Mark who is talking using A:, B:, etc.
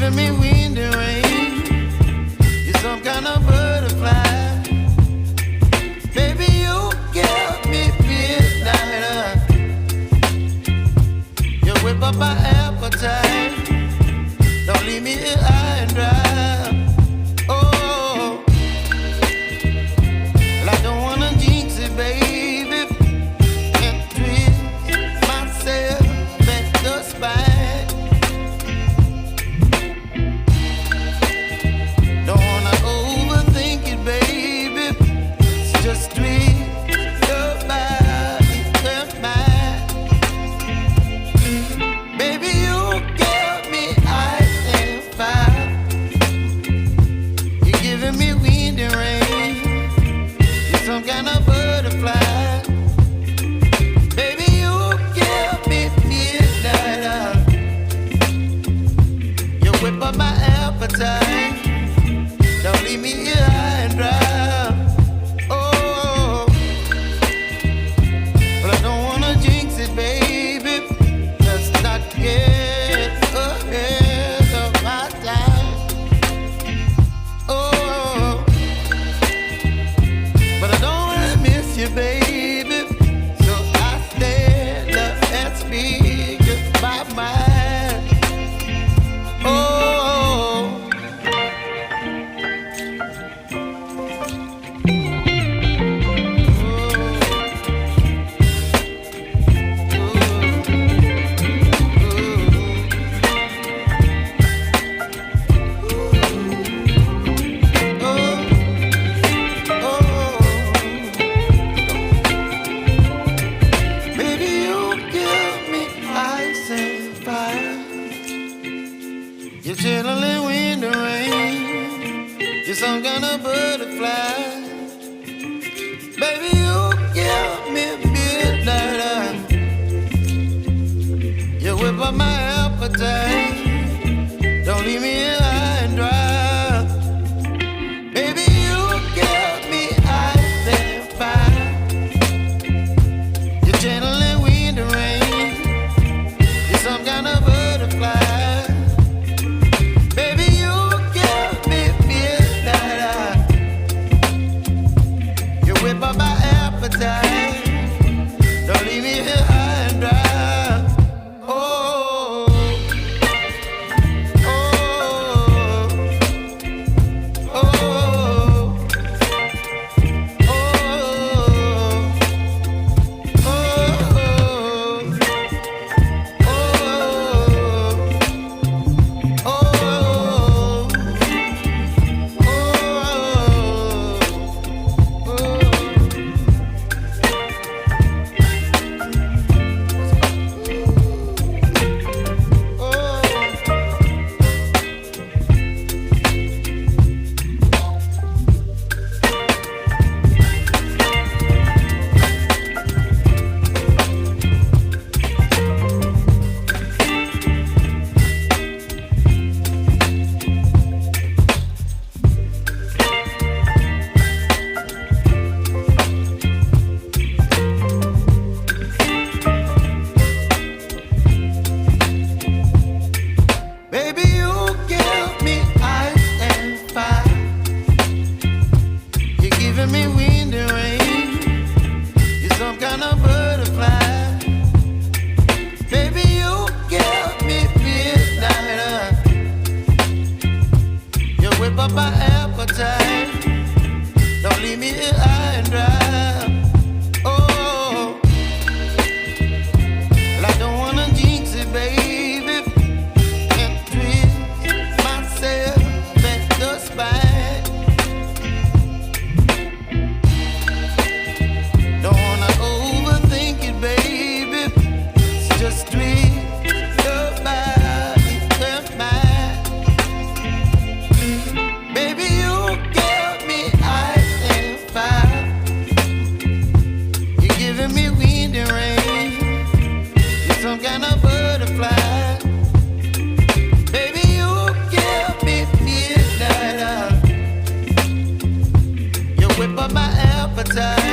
A: giving me wind and rain. You're some kind of butterfly. Baby, you give me midnight. You whip up my appetite. Don't leave me here high and dry. Oh, well, I don't wanna jinx it, baby, and twist myself at the spine. Don't wanna overthink it, baby. It's just twist your body and mine. Baby, you give me ice and fire. You're giving me wind and rain. You're some kind of butterfly. Baby, you give me midnight. You whip up my appetite. Don't leave me here high and dry. Oh, but I don't wanna jinx it, baby. Let's not get ahead of my time. Oh, but I don't wanna miss you, baby. So I stand up and speak my mind. Oh. Baby, you give me ice and fire. You're chilling wind and rain. You're some kind of butterfly. Baby, you give me midnight. You whip up my appetite. Don't leave me here high and dry. Baby, you give me ice and fire. You're channeling wind and rain. You're some kind of butterfly. Baby, you give me midnight. You whip up my appetite. Don't leave me here high and dry. Oh, oh, oh, oh, baby, you give me ice and fire. You're giving me wind and rain. You're some kind of butterfly. Baby, you give me midnight. You whip up my appetite. Don't leave me here high and dry. Oh, well, I don't wanna jinx it, baby, and twist myself at the spine. Don't wanna overthink it, baby. It's just twist your body and mine. Baby, you give me ice and fire. You're giving me wind and rain. You're some kind of butterfly. Baby, you give me midnight. You whip up my appetite.